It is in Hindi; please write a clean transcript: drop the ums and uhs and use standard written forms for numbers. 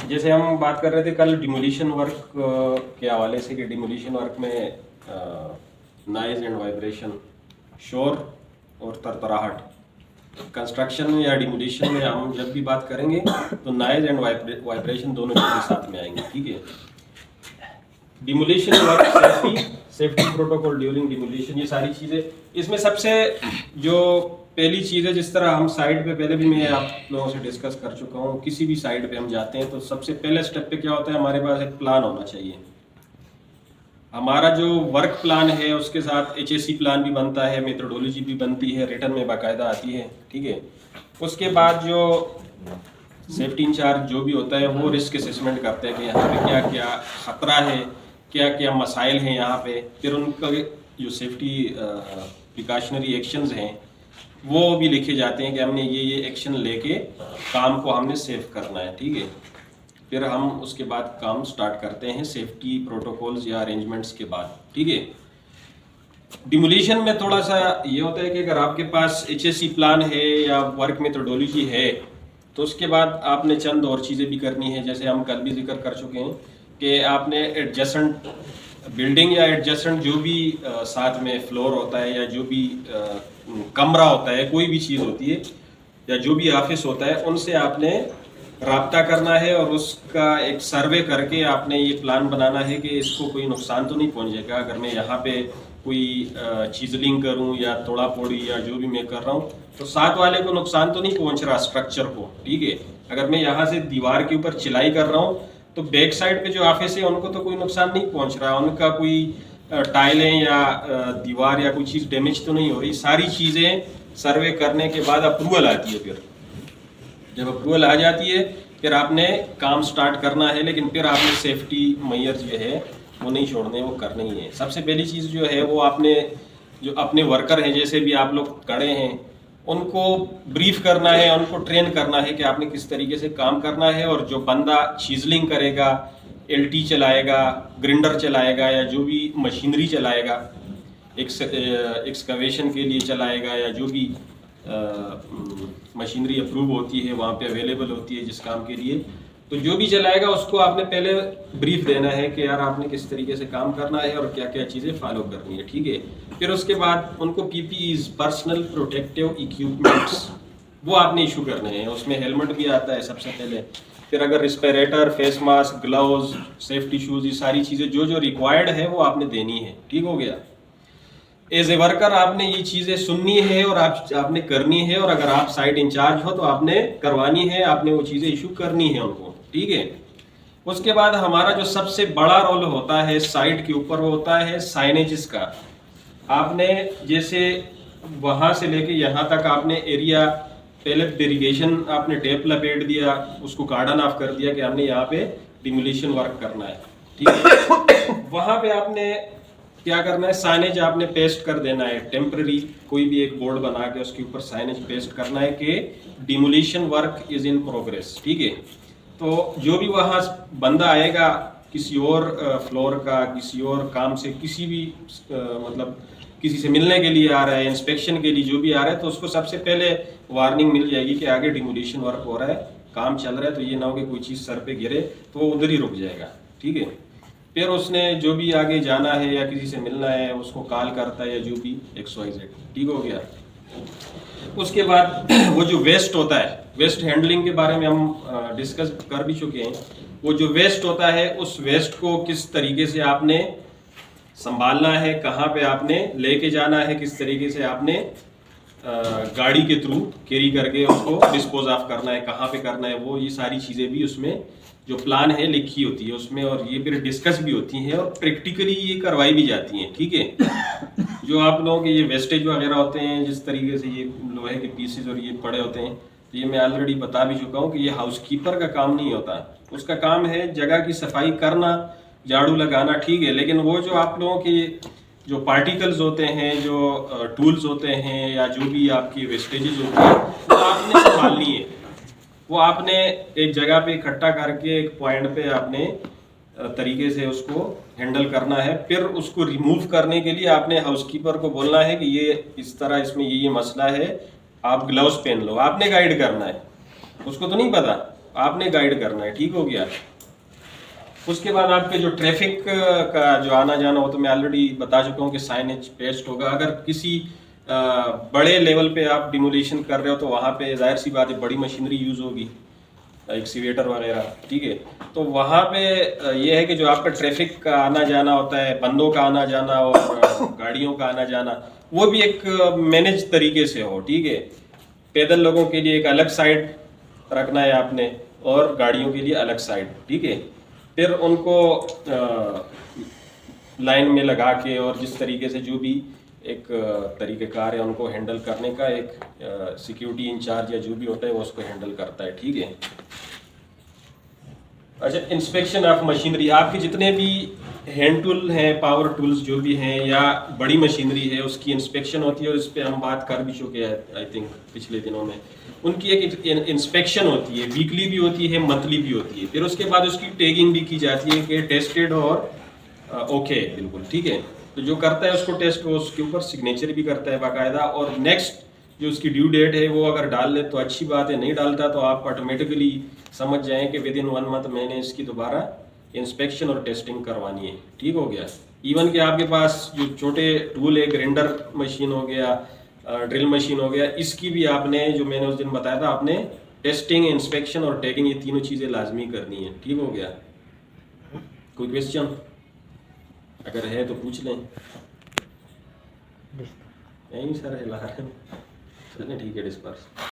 जैसे हम बात कर रहे थे कल डिमोलिशन वर्क के हवाले से कि डिमोलिशन वर्क में नॉइज एंड वाइब्रेशन, शोर और तरतराहट, कंस्ट्रक्शन में या डिमोलिशन में हम जब भी बात करेंगे तो नॉइज एंड वाइब्रेशन दोनों चीज़ें साथ में आएंगी। ठीक है, demolition work, safety protocol during demolition, ये सारी चीज़ें इसमें सबसे जो पहली चीज़ है, जिस तरह हम साइड पे पहले भी मैं आप लोगों से डिस्कस कर चुका हूँ, किसी भी साइड पे हम जाते हैं तो सबसे पहले स्टेप पे क्या होता है, हमारे पास एक प्लान होना चाहिए। हमारा जो वर्क प्लान है उसके साथ HSE प्लान भी बनता है, मेथोडोलॉजी भी बनती है, रिटर्न में बाकायदा आती है। ठीक है, उसके बाद जो सेफ्टी इंचार्ज जो भी होता है वो रिस्क असेसमेंट करते हैं कि यहाँ पे क्या क्या खतरा है, क्या क्या मसाइल हैं यहाँ पे, फिर उनका जो सेफ्टी प्रिकॉशनरी एक्शंस हैं वो भी लिखे जाते हैं कि हमने ये एक्शन लेके काम को हमने सेफ करना है। ठीक है, फिर हम उसके बाद काम स्टार्ट करते हैं सेफ्टी प्रोटोकॉल्स या अरेंजमेंट्स के बाद। ठीक है, डिमोलिशन में थोड़ा सा ये होता है कि अगर आपके पास HSE प्लान है या वर्क मेथोडोलॉजी है तो उसके बाद आपने चंद और चीज़ें भी करनी है, जैसे हम कल भी जिक्र कर चुके हैं कि आपने एडजेसेंट बिल्डिंग या एडजेसेंट जो भी साथ में फ्लोर होता है या जो भी कमरा होता है, कोई भी चीज़ होती है या जो भी ऑफिस होता है, उनसे आपने राब्ता करना है और उसका एक सर्वे करके आपने ये प्लान बनाना है कि इसको कोई नुकसान तो नहीं पहुंचेगा अगर मैं यहाँ पे कोई चीजलिंग करूँ या तोड़ा फोड़ी या जो भी मैं कर रहा हूँ तो साथ वाले को नुकसान तो नहीं पहुंच रहा स्ट्रक्चर को। ठीक है, अगर मैं यहाँ से दीवार के ऊपर चिलाई कर रहा हूँ तो बैक साइड पे जो ऑफिस है उनको तो कोई नुकसान नहीं पहुंच रहा, उनका कोई टाइलें या दीवार या कोई चीज़ डैमेज तो नहीं हो रही। सारी चीज़ें सर्वे करने के बाद अप्रूवल आती है, फिर जब अप्रूवल आ जाती है फिर आपने काम स्टार्ट करना है, लेकिन फिर आपने सेफ्टी मेजर जो है वो नहीं छोड़ने, वो करने ही है। सबसे पहली चीज़ जो है वो आपने जो अपने वर्कर हैं, जैसे भी आप लोग खड़े हैं, उनको ब्रीफ करना है, उनको ट्रेन करना है कि आपने किस तरीके से काम करना है। और जो बंदा चीजलिंग करेगा, LT चलाएगा, ग्रिंडर चलाएगा या जो भी मशीनरी चलाएगा, एक्सकवेशन के लिए चलाएगा या जो भी मशीनरी अप्रूव होती है वहाँ पे अवेलेबल होती है जिस काम के लिए, तो जो भी चलाएगा उसको आपने पहले ब्रीफ देना है कि यार आपने किस तरीके से काम करना है और क्या क्या चीज़ें फॉलो करनी है। ठीक है, फिर उसके बाद उनको PPEs, पर्सनल प्रोटेक्टिव इक्विपमेंट्स, वो आपने इशू करने हैं। उसमें हेलमेट भी आता है सबसे पहले, फिर अगर respirator, face mask, gloves, safety shoes, ये सारी चीज़ें जो जो रिक्वायर्ड है वो आपने देनी है। ठीक हो गया, एज ए वर्कर आपने ये चीज़ें सुननी है और आपने करनी है, और अगर आप साइट इंचार्ज हो तो आपने करवानी है, आपने वो चीज़ें इशू करनी है उनको। ठीक है, उसके बाद हमारा जो सबसे बड़ा रोल होता है साइट के ऊपर वो होता है साइनेजेस का। आपने जैसे वहाँ से लेके यहाँ तक आपने एरिया पहले बैरिकेशन आपने टेप लपेट दिया, उसको कार्डन ऑफ कर दिया कि हमने यहाँ पे डिमोलिशन वर्क करना है। ठीक है, वहाँ पे आपने क्या करना है, साइनेज आपने पेस्ट कर देना है, टेम्पररी कोई भी एक बोर्ड बना के उसके ऊपर साइनेज पेस्ट करना है कि demolition work is in progress. ठीक है, तो जो भी वहाँ बंदा आएगा किसी और फ्लोर का, किसी और काम से, किसी भी मतलब किसी से मिलने के लिए आ रहा है, इंस्पेक्शन के लिए जो भी आ रहा है, तो उसको सबसे पहले वार्निंग मिल जाएगी कि आगे डिमोलिशन वर्क हो रहा है, काम चल रहा है, तो ये ना हो कि कोई चीज़ सर पे गिरे तो वो उधर ही रुक जाएगा। ठीक है, फिर उसने जो भी आगे जाना है या किसी से मिलना है उसको कॉल करता है या जो भी XYZ। ठीक हो गया, उसके बाद वो जो वेस्ट होता है, वेस्ट हैंडलिंग के बारे में हम डिस्कस कर भी चुके हैं। वो जो वेस्ट होता है उस वेस्ट को किस तरीके से आपने संभालना है, कहाँ पे आपने लेके जाना है, किस तरीके से आपने गाड़ी के थ्रू कैरी करके उसको डिस्पोज ऑफ करना है, कहाँ पे करना है, वो ये सारी चीज़ें भी उसमें जो प्लान है लिखी होती है उसमें, और ये फिर डिस्कस भी होती हैं और प्रैक्टिकली ये करवाई भी जाती हैं। ठीक है, जो आप लोगों के ये वेस्टेज वगैरह होते हैं, जिस तरीके से ये लोहे के पीसेज और ये पड़े होते हैं, तो ये मैं ऑलरेडी बता भी चुका हूँ कि ये हाउसकीपर का काम नहीं होता, उसका काम है जगह की सफाई करना, झाड़ू लगाना। ठीक है, लेकिन वो जो आप लोगों के जो पार्टिकल्स होते हैं, जो टूल्स होते हैं या जो भी आपकी वेस्टेजेस होती है, वो आपने संभालनी है, वो आपने एक जगह पे इकट्ठा करके एक पॉइंट पे आपने तरीके से उसको हैंडल करना है। फिर उसको रिमूव करने के लिए आपने हाउसकीपर को बोलना है कि ये इस तरह, इसमें ये मसला है, आप ग्लव्स पहन लो, आपने गाइड करना है, उसको तो नहीं पता। आपने गाइड करना है, ठीक हो गया। उसके बाद आपके जो ट्रैफिक का जो आना जाना हो, तो मैं ऑलरेडी बता चुका हूँ कि साइनेज पेस्ट होगा। अगर किसी बड़े लेवल पे आप डिमोलिशन कर रहे हो तो वहाँ पे जाहिर सी बात है बड़ी मशीनरी यूज़ होगी, एक्सीवेटर वगैरह, ठीक है। तो वहाँ पे ये है कि जो आपका ट्रैफिक का आना जाना होता है, बंदों का आना जाना और गाड़ियों का आना जाना, वो भी एक मैनेज तरीके से हो, ठीक है। पैदल लोगों के लिए एक अलग साइड रखना है आपने और गाड़ियों के लिए अलग साइड, ठीक है। फिर उनको लाइन में लगा के और जिस तरीके से जो भी एक तरीक़ेकार है उनको हैंडल करने का, एक सिक्योरिटी इंचार्ज या जो भी होता है वो उसको हैंडल करता है, ठीक है। अच्छा, इंस्पेक्शन ऑफ मशीनरी, आपके जितने भी हैंड टूल हैं, पावर टूल्स जो भी हैं या बड़ी मशीनरी है, उसकी इंस्पेक्शन होती है और इस पर हम बात कर भी चुके हैं आई थिंक पिछले दिनों में। उनकी एक इंस्पेक्शन होती है, वीकली भी होती है, मंथली भी होती है। फिर उसके बाद उसकी टैगिंग भी की जाती है कि टेस्टेड और ओके बिल्कुल, ठीक है। तो जो करता है उसको टेस्ट, वो उसके ऊपर सिग्नेचर भी करता है बाकायदा, और नेक्स्ट जो उसकी ड्यू डेट है वो अगर डाल ले तो अच्छी बात है, नहीं डालता तो आप ऑटोमेटिकली समझ जाएं कि विद इन 1 मंथ मैंने इसकी दोबारा इंस्पेक्शन और टेस्टिंग करवानी है, ठीक हो गया। इवन कि आपके पास जो छोटे टूल है, ग्राइंडर मशीन हो गया, ड्रिल मशीन हो गया, इसकी भी आपने, जो मैंने उस दिन बताया था, आपने टेस्टिंग, इंस्पेक्शन और टैगिंग, ये तीनों चीज़ें लाजमी करनी है, ठीक हो गया। कोई क्वेश्चन अगर है तो पूछ लें। नहीं सर, हिला रहे हैं, चलें ठीक है, डिस्पर्स।